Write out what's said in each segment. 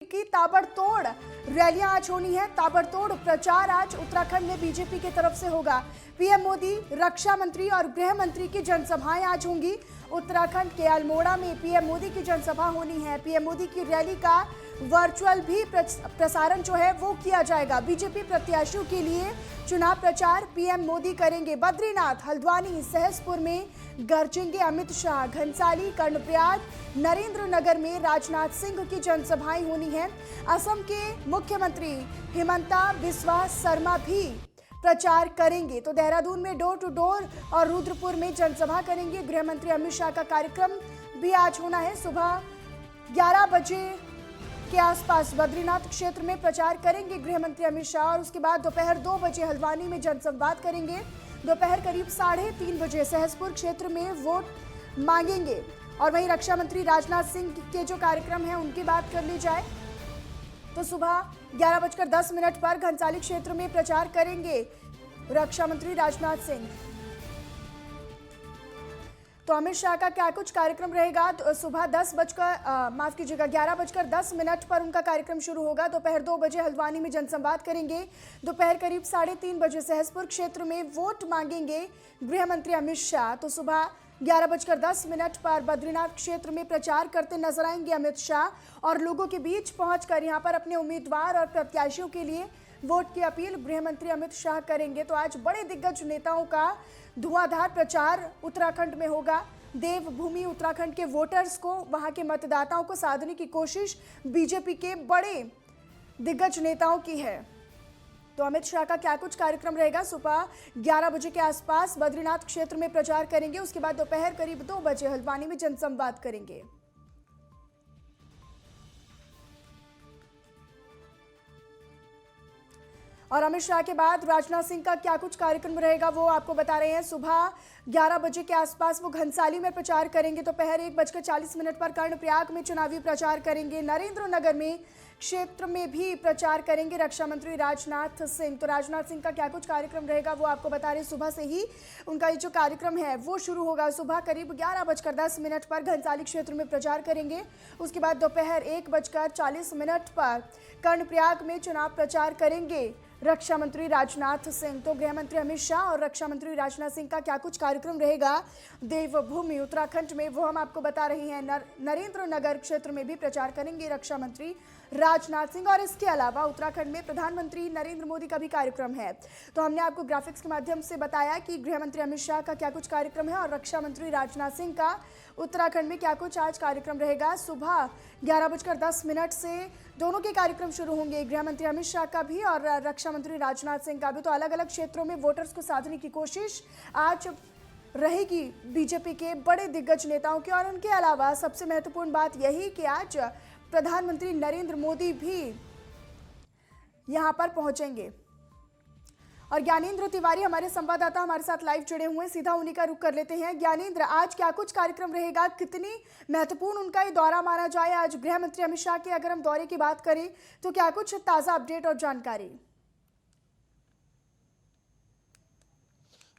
की ताबड़तोड़ रैलियां आज होनी है। ताबड़तोड़ प्रचार आज उत्तराखंड में बीजेपी की तरफ से होगा। पीएम मोदी, रक्षा मंत्री और गृह मंत्री की जनसभाएं आज होंगी। उत्तराखंड के अल्मोड़ा में पीएम मोदी की जनसभा होनी है। पीएम मोदी की रैली का वर्चुअल भी प्रसारण जो है वो किया जाएगा। बीजेपी प्रत्याशियों के लिए चुनाव प्रचार पीएम मोदी करेंगे। बद्रीनाथ, हल्द्वानी, सहसपुर में गरजेंगे अमित शाह। घनसाली, कर्णप्रयाग, नरेंद्र नगर में राजनाथ सिंह की जनसभाएं होनी है। असम के मुख्यमंत्री हिमंता बिस्वा शर्मा भी प्रचार करेंगे। तो देहरादून में डोर टू डोर और रुद्रपुर में जनसभा करेंगे। गृह मंत्री अमित शाह का कार्यक्रम भी आज होना है। सुबह 11 बजे के आसपास बद्रीनाथ क्षेत्र में प्रचार करेंगे गृह मंत्री अमित शाह और उसके बाद दोपहर 2 बजे हल्द्वानी में जनसंवाद करेंगे। दोपहर करीब 3:30 बजे सहसपुर क्षेत्र में वोट मांगेंगे। और वहीं रक्षा मंत्री राजनाथ सिंह के जो कार्यक्रम है उनकी बात कर ली जाए तो सुबह 11:10 पर घनसाली क्षेत्र में प्रचार करेंगे रक्षा मंत्री राजनाथ सिंह। तो अमित शाह का क्या कुछ कार्यक्रम रहेगा? तो सुबह 11:10 पर उनका कार्यक्रम शुरू होगा। दोपहर 2 बजे हल्द्वानी में जनसंवाद करेंगे। दोपहर करीब 3:30 बजे सहसपुर क्षेत्र में वोट मांगेंगे गृह मंत्री अमित शाह। तो सुबह 11:10 पर बद्रीनाथ क्षेत्र में प्रचार करते नजर आएंगे अमित शाह और लोगों के बीच पहुंचकर यहां पर अपने उम्मीदवार और प्रत्याशियों के लिए वोट की अपील गृह मंत्री अमित शाह करेंगे। तो आज बड़े दिग्गज नेताओं का धुआंधार प्रचार उत्तराखंड में होगा। देवभूमि उत्तराखंड के वोटर्स को, वहां के मतदाताओं को साधने की कोशिश बीजेपी के बड़े दिग्गज नेताओं की है। तो अमित शाह का क्या कुछ कार्यक्रम रहेगा? सुबह 11 बजे के आसपास बद्रीनाथ क्षेत्र में प्रचार करेंगे। उसके बाद दोपहर करीब 2 बजे हल्द्वानी में जनसंवाद करेंगे। और अमित शाह के बाद राजनाथ सिंह का क्या कुछ कार्यक्रम रहेगा वो आपको बता रहे हैं। सुबह 11 बजे के आसपास वो घनसाली में प्रचार करेंगे। दोपहर 1:40 पर कर्णप्रयाग में चुनावी प्रचार करेंगे। नरेंद्र नगर में क्षेत्र में भी प्रचार करेंगे रक्षा मंत्री राजनाथ सिंह। तो राजनाथ सिंह का क्या कुछ कार्यक्रम रहेगा वो आपको बता रहे हैं। सुबह से ही उनका ये जो कार्यक्रम है वो शुरू होगा। सुबह करीब 11:10 पर घनसाली क्षेत्र में प्रचार करेंगे। उसके बाद दोपहर 1:40 पर कर्णप्रयाग में चुनाव प्रचार करेंगे रक्षा मंत्री राजनाथ सिंह। तो गृह मंत्री अमित शाह और रक्षा मंत्री राजनाथ सिंह का क्या कुछ कार्यक्रम रहेगा देवभूमि उत्तराखंड में वो हम आपको बता रहे हैं। नरेंद्र नगर क्षेत्र में भी प्रचार करेंगे रक्षा मंत्री राजनाथ सिंह। और इसके अलावा उत्तराखंड में प्रधानमंत्री नरेंद्र मोदी का भी कार्यक्रम है। तो हमने आपको ग्राफिक्स के माध्यम से बताया कि गृह मंत्री अमित शाह का क्या कुछ कार्यक्रम है और रक्षा मंत्री राजनाथ सिंह का उत्तराखंड में क्या कुछ आज कार्यक्रम रहेगा। सुबह 11:10 से दोनों के कार्यक्रम शुरू होंगे, गृह मंत्री अमित शाह का भी और रक्षा मंत्री राजनाथ सिंह का भी। तो अलग अलग क्षेत्रों में वोटर्स को साधने की कोशिश आज रहेगी बीजेपी के बड़े दिग्गज नेताओं की। और उनके अलावा सबसे महत्वपूर्ण बात यही कि आज प्रधानमंत्री नरेंद्र मोदी भी यहां पर पहुंचेंगे। और ज्ञानेंद्र तिवारी हमारे संवाददाता हमारे साथ लाइव जुड़े हुए हैं, सीधा उन्हीं का रुख कर लेते हैं। ज्ञानेंद्र, आज क्या कुछ कार्यक्रम रहेगा? कितनी महत्वपूर्ण उनका ये दौरा माना जाए आज गृह मंत्री अमित शाह के? अगर हम दौरे की बात करें तो क्या कुछ ताजा अपडेट और जानकारी?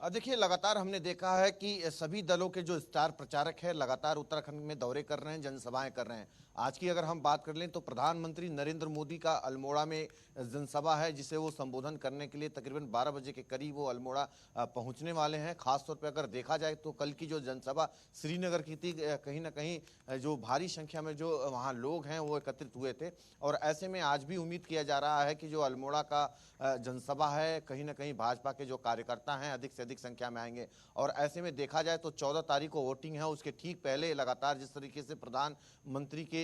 देखिए, लगातार हमने देखा है कि सभी दलों के जो स्टार प्रचारक हैं लगातार उत्तराखंड में दौरे कर रहे हैं, जनसभाएं कर रहे हैं। आज की अगर हम बात कर लें तो प्रधानमंत्री नरेंद्र मोदी का अल्मोड़ा में जनसभा है जिसे वो संबोधन करने के लिए तकरीबन 12 बजे के करीब वो अल्मोड़ा पहुंचने वाले हैं। खासतौर पे अगर देखा जाए तो कल की जो जनसभा श्रीनगर की थी, कहीं ना कहीं जो भारी संख्या में जो वहाँ लोग हैं वो एकत्रित हुए थे। और ऐसे में आज भी उम्मीद किया जा रहा है कि जो अल्मोड़ा का जनसभा है कहीं ना कहीं भाजपा के जो कार्यकर्ता हैं अधिक से अधिक संख्या में आएंगे। और ऐसे में देखा जाए तो 14 तारीख को वोटिंग है, उसके ठीक पहले लगातार जिस तरीके से प्रधानमंत्री के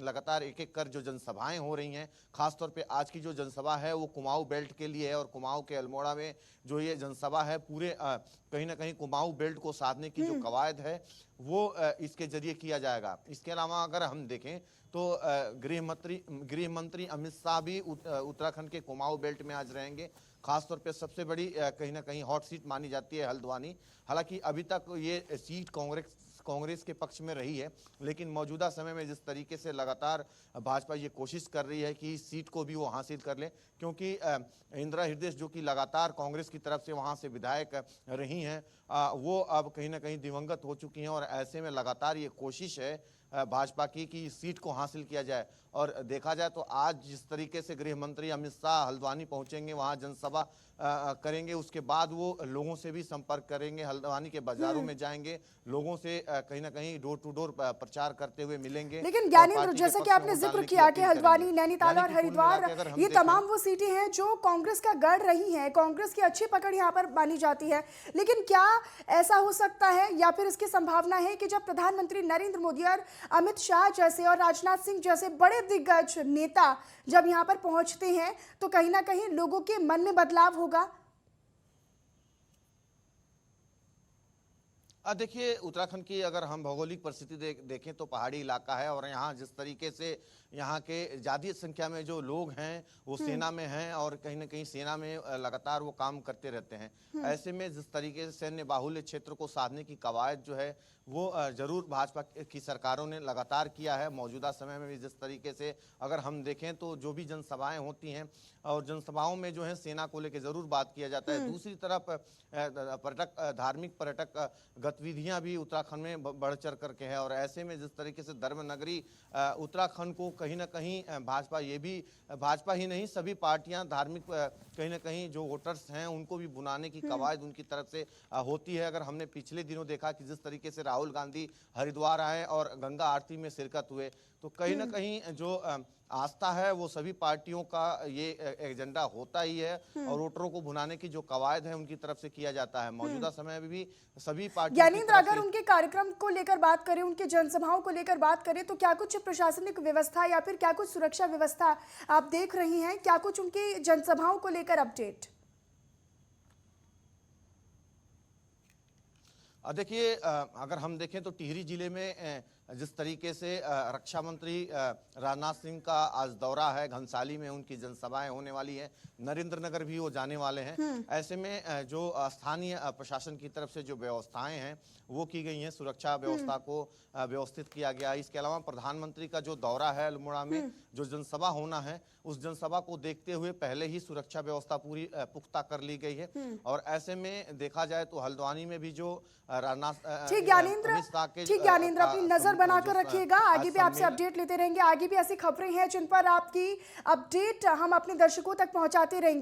लगातार एक एक कर जो जनसभाएं हो रही हैं, खासतौर पे आज की जो जनसभा है वो कुमाऊं बेल्ट के लिए है। और कुमाऊं के अल्मोड़ा में जो ये जनसभा है पूरे कहीं ना कहीं कुमाऊं बेल्ट को साधने की जो कवायद है वो इसके जरिए किया जाएगा। इसके अलावा अगर हम देखें तो गृह मंत्री अमित शाह भी उत्तराखंड के कुमाऊं बेल्ट में आज रहेंगे। खासतौर पे सबसे बड़ी कहीं ना कहीं हॉट सीट मानी जाती है हल्द्वानी। हालांकि अभी तक ये सीट कांग्रेस के पक्ष में रही है, लेकिन मौजूदा समय में जिस तरीके से लगातार भाजपा ये कोशिश कर रही है कि इस सीट को भी वो हासिल कर ले, क्योंकि इंदिरा हृदय जो कि लगातार कांग्रेस की तरफ से वहाँ से विधायक रही हैं, वो अब कहीं ना कहीं दिवंगत हो चुकी हैं। और ऐसे में लगातार ये कोशिश है भाजपा की कि इस सीट को हासिल किया जाए। और देखा जाए तो आज जिस तरीके से गृह मंत्री अमित शाह हल्द्वानी पहुंचेंगे, वहां जनसभा करेंगे, उसके बाद वो लोगों से भी संपर्क करेंगे, हल्द्वानी के बाजारों में जाएंगे, लोगों से कहीं ना कहीं डोर टू डोर प्रचार करते हुए मिलेंगे। लेकिन और ज्ञानेंद्र, पार्टी के जैसा कि पक्ष में आपने वोट जिक्र डालने की किया कि अपील हल्द्वानी, करेंगे। नैनीताल यानी और कि कुल मिला हरिद्वार, के अगर हम ये देखें, तमाम वो सीटें हैं जो कांग्रेस का गढ़ रही हैं, कांग्रेस की अच्छी पकड़ यहाँ पर मानी जाती है। लेकिन क्या ऐसा हो सकता है या फिर इसकी संभावना है कि जब प्रधानमंत्री नरेंद्र मोदी और अमित शाह जैसे और राजनाथ सिंह जैसे बड़े दिग्गज नेता जब यहाँ पर पहुंचते हैं तो कहीं ना कहीं लोगों के मन में बदलाव होगा? देखिए, उत्तराखंड की अगर हम भौगोलिक परिस्थिति देखें तो पहाड़ी इलाका है, और यहाँ जिस तरीके से यहाँ के ज़्यादा संख्या में जो लोग हैं वो सेना में हैं, और कहीं ना कहीं सेना में लगातार वो काम करते रहते हैं। ऐसे में जिस तरीके से सैन्य बाहुल्य क्षेत्र को साधने की कवायद जो है वो जरूर भाजपा की सरकारों ने लगातार किया है। मौजूदा समय में भी जिस तरीके से अगर हम देखें तो जो भी जनसभाएं होती हैं, और जनसभाओं में जो है सेना को लेकर जरूर बात किया जाता है। दूसरी तरफ धार्मिक पर्यटक गतिविधियां भी उत्तराखंड में बढ़ चढ़ करके है, और ऐसे में जिस तरीके से धर्म नगरी उत्तराखंड को कहीं ना कहीं भाजपा ही नहीं, सभी पार्टियां धार्मिक कहीं ना कहीं जो वोटर्स हैं उनको भी बुलाने की कवायद उनकी तरफ से होती है। अगर हमने पिछले दिनों देखा कि जिस तरीके से राहुल गांधी हरिद्वार आए और गंगा आरती में शिरकत हुए, तो कहीं ना कहीं जो आस्था है वो सभी पार्टियों का ये एजेंडा होता ही है, और वोटरों को भुनाने की जो कवायद है उनकी तरफ से किया जाता है। मौजूदा समय में भी सभी पार्टियों ज्ञानेंद्र, अगर उनके कार्यक्रम को लेकर बात करें, उनके जनसभाओं को लेकर बात करें, तो क्या कुछ प्रशासनिक व्यवस्था या फिर क्या कुछ सुरक्षा व्यवस्था आप देख रही हैं? क्या कुछ उनकी जनसभाओं को लेकर अपडेट? देखिए, अगर हम देखें तो टिहरी जिले में जिस तरीके से रक्षा मंत्री राजनाथ सिंह का आज दौरा है, घनसाली में उनकी जनसभाएं होने वाली है, नरेंद्र नगर भी वो जाने वाले हैं। ऐसे में जो स्थानीय प्रशासन की तरफ से जो व्यवस्थाएं हैं वो की गई हैं, सुरक्षा व्यवस्था को व्यवस्थित किया गया। इसके अलावा प्रधानमंत्री का जो दौरा है अल्मोड़ा में, जो जनसभा होना है, उस जनसभा को देखते हुए पहले ही सुरक्षा व्यवस्था पूरी पुख्ता कर ली गई है। और ऐसे में देखा जाए तो हल्द्वानी में भी जो ठीक ज्ञानेंद्र, अपनी नजर बनाकर रखिएगा। आगे भी आपसे अपडेट लेते रहेंगे, आगे भी ऐसी खबरें हैं जिन पर आपकी अपडेट हम अपने दर्शकों तक पहुंचाते रहेंगे।